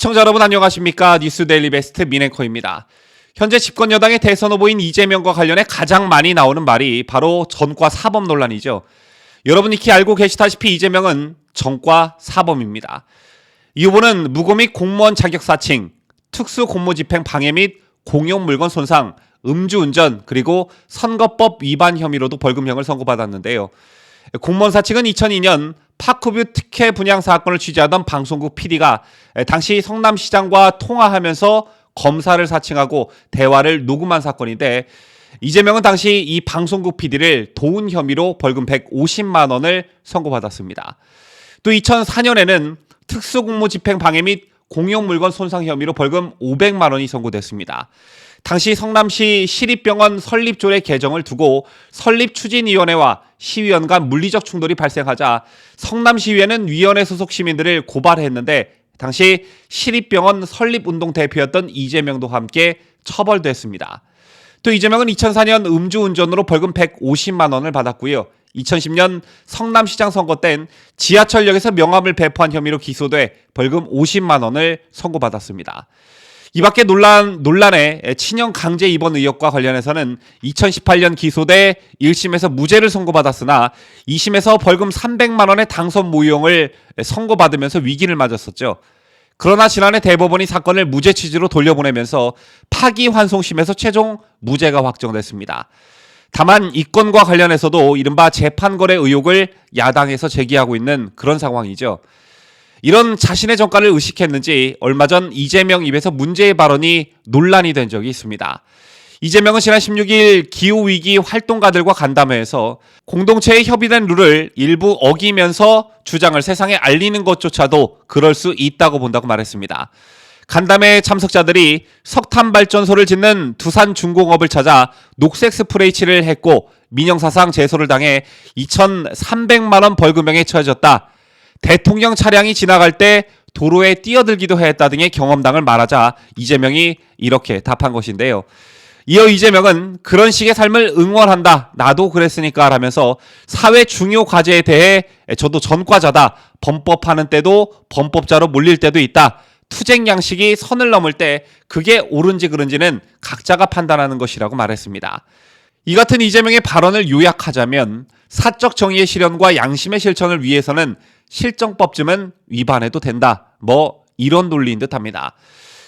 시청자 여러분 안녕하십니까? 뉴스데일리 베스트 민앵커입니다. 현재 집권 여당의 대선 후보인 이재명과 관련해 가장 많이 나오는 말이 바로 전과 사범 논란이죠. 여러분 익히 알고 계시다시피 이재명은 전과 사범입니다. 이 후보는 무고 및 공무원 자격 사칭, 특수 공무집행 방해 및 공용 물건 손상, 음주운전 그리고 선거법 위반 혐의로도 벌금형을 선고받았는데요. 공무원 사칭은 2002년 파크뷰 특혜 분양 사건을 취재하던 방송국 PD가 당시 성남시장과 통화하면서 검사를 사칭하고 대화를 녹음한 사건인데, 이재명은 당시 이 방송국 PD를 도운 혐의로 벌금 150만 원을 선고받았습니다. 또 2004년에는 특수공무집행 방해 및 공용물건 손상 혐의로 벌금 500만 원이 선고됐습니다. 당시 성남시 시립병원 설립조례 개정을 두고 설립추진위원회와 시의원 간 물리적 충돌이 발생하자 성남시의회는 위원회 소속 시민들을 고발했는데, 당시 시립병원 설립운동 대표였던 이재명도 함께 처벌됐습니다. 또 이재명은 2004년 음주운전으로 벌금 150만 원을 받았고요. 2010년 성남시장 선거 땐 지하철역에서 명함을 배포한 혐의로 기소돼 벌금 50만 원을 선고받았습니다. 이 밖에 논란의 친형 강제 입원 의혹과 관련해서는 2018년 기소돼 1심에서 무죄를 선고받았으나 2심에서 벌금 300만 원의 당선 무효형을 선고받으면서 위기를 맞았었죠. 그러나 지난해 대법원이 사건을 무죄 취지로 돌려보내면서 파기환송심에서 최종 무죄가 확정됐습니다. 다만 이 건과 관련해서도 이른바 재판거래 의혹을 야당에서 제기하고 있는 그런 상황이죠. 이런 자신의 전과를 의식했는지 얼마 전 이재명 입에서 문제의 발언이 논란이 된 적이 있습니다. 이재명은 지난 16일 기후위기 활동가들과 간담회에서 공동체에 협의된 룰을 일부 어기면서 주장을 세상에 알리는 것조차도 그럴 수 있다고 본다고 말했습니다. 간담회 참석자들이 석탄발전소를 짓는 두산중공업을 찾아 녹색 스프레이 칠을 했고 민영사상 제소를 당해 2,300만 원 벌금형에 처해졌다. 대통령 차량이 지나갈 때 도로에 뛰어들기도 했다 등의 경험담을 말하자 이재명이 이렇게 답한 것인데요. 이어 이재명은 그런 식의 삶을 응원한다. 나도 그랬으니까 라면서 사회 중요 과제에 대해 저도 전과자다. 범법하는 때도 범법자로 몰릴 때도 있다. 투쟁 양식이 선을 넘을 때 그게 옳은지 그른지는 각자가 판단하는 것이라고 말했습니다. 이 같은 이재명의 발언을 요약하자면 사적 정의의 실현과 양심의 실천을 위해서는 실정법쯤은 위반해도 된다. 이런 논리인 듯합니다.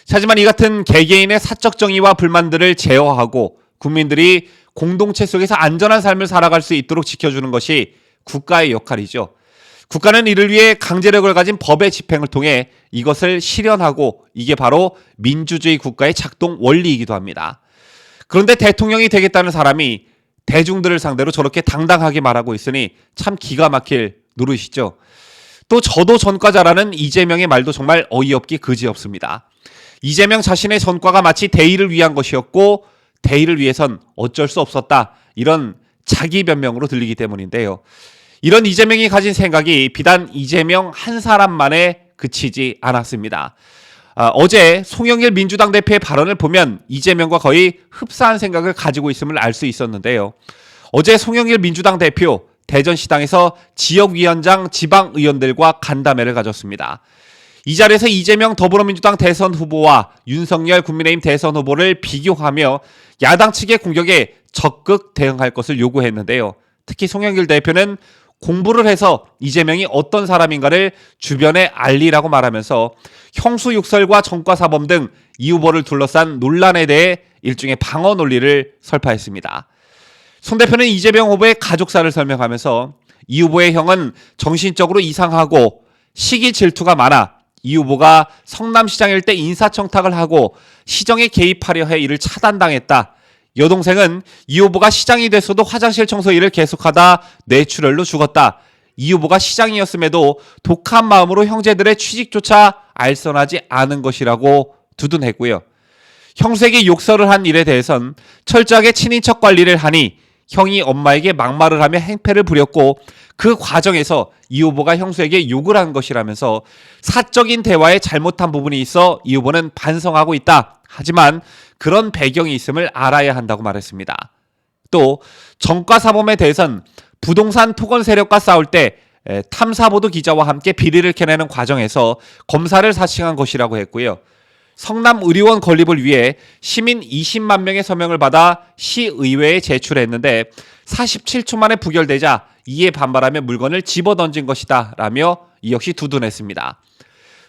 하지만 이 같은 개개인의 사적 정의와 불만들을 제어하고 국민들이 공동체 속에서 안전한 삶을 살아갈 수 있도록 지켜주는 것이 국가의 역할이죠. 국가는 이를 위해 강제력을 가진 법의 집행을 통해 이것을 실현하고, 이게 바로 민주주의 국가의 작동 원리이기도 합니다. 그런데 대통령이 되겠다는 사람이 대중들을 상대로 저렇게 당당하게 말하고 있으니 참 기가 막힐 노릇이죠. 또 저도 전과자라는 이재명의 말도 정말 어이없기 그지없습니다. 이재명 자신의 전과가 마치 대의를 위한 것이었고 대의를 위해선 어쩔 수 없었다, 이런 자기 변명으로 들리기 때문인데요. 이런 이재명이 가진 생각이 비단 이재명 한 사람만에 그치지 않았습니다. 어제 송영길 민주당 대표의 발언을 보면 이재명과 거의 흡사한 생각을 가지고 있음을 알 수 있었는데요. 어제 송영길 민주당 대표 대전시당에서 지역위원장 지방의원들과 간담회를 가졌습니다. 이 자리에서 이재명 더불어민주당 대선 후보와 윤석열 국민의힘 대선 후보를 비교하며 야당 측의 공격에 적극 대응할 것을 요구했는데요. 특히 송영길 대표는 공부를 해서 이재명이 어떤 사람인가를 주변에 알리라고 말하면서 형수육설과 전과사범 등 이 후보를 둘러싼 논란에 대해 일종의 방어 논리를 설파했습니다. 송 대표는 이재명 후보의 가족사를 설명하면서 이 후보의 형은 정신적으로 이상하고 시기 질투가 많아 이 후보가 성남시장일 때 인사청탁을 하고 시정에 개입하려 해 이를 차단당했다. 여동생은 이 후보가 시장이 됐어도 화장실 청소 일을 계속하다 뇌출혈로 죽었다. 이 후보가 시장이었음에도 독한 마음으로 형제들의 취직조차 알선하지 않은 것이라고 두둔했고요. 형수에게 욕설을 한 일에 대해선 철저하게 친인척 관리를 하니 형이 엄마에게 막말을 하며 행패를 부렸고 그 과정에서 이 후보가 형수에게 욕을 한 것이라면서 사적인 대화에 잘못한 부분이 있어 이 후보는 반성하고 있다. 하지만 그런 배경이 있음을 알아야 한다고 말했습니다. 또 전과사범에 대해선 부동산 토건 세력과 싸울 때 탐사보도 기자와 함께 비리를 캐내는 과정에서 검사를 사칭한 것이라고 했고요. 성남의료원 건립을 위해 시민 20만 명의 서명을 받아 시의회에 제출했는데 47초 만에 부결되자 이에 반발하며 물건을 집어던진 것이다 라며 이 역시 두둔했습니다.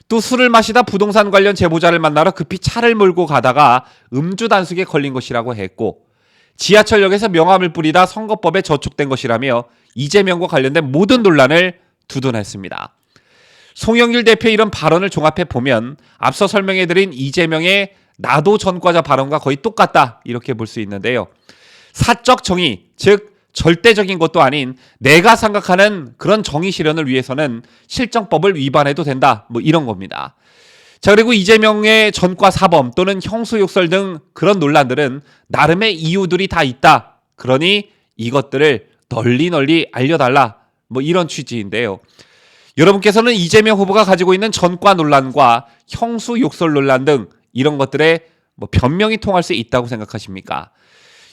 또 술을 마시다 부동산 관련 제보자를 만나러 급히 차를 몰고 가다가 음주 단속에 걸린 것이라고 했고, 지하철역에서 명함을 뿌리다 선거법에 저촉된 것이라며 이재명과 관련된 모든 논란을 두둔했습니다. 송영길 대표의 이런 발언을 종합해 보면 앞서 설명해드린 이재명의 나도 전과자 발언과 거의 똑같다 이렇게 볼 수 있는데요. 사적 정의, 즉 절대적인 것도 아닌 내가 생각하는 그런 정의 실현을 위해서는 실정법을 위반해도 된다, 뭐 이런 겁니다. 자, 그리고 이재명의 전과 사범 또는 형수욕설 등 그런 논란들은 나름의 이유들이 다 있다. 그러니 이것들을 널리 알려달라, 뭐 이런 취지인데요. 여러분께서는 이재명 후보가 가지고 있는 전과 논란과 형수욕설 논란 등 이런 것들에 뭐 변명이 통할 수 있다고 생각하십니까?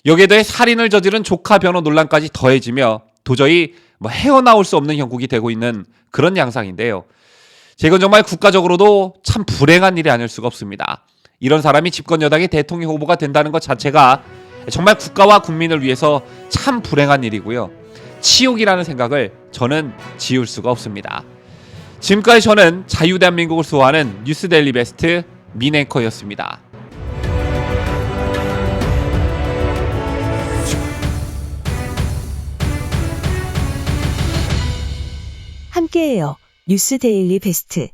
여기에 더해 살인을 저지른 조카 변호 논란까지 더해지며 도저히 뭐 헤어나올 수 없는 형국이 되고 있는 그런 양상인데요. 이건 정말 국가적으로도 참 불행한 일이 아닐 수가 없습니다. 이런 사람이 집권 여당의 대통령 후보가 된다는 것 자체가 정말 국가와 국민을 위해서 참 불행한 일이고요. 치욕이라는 생각을 저는 지울 수가 없습니다. 지금까지 저는 자유대한민국을 수호하는 뉴스데일리 베스트 민앵커였습니다. 함께해요. 뉴스데일리 베스트.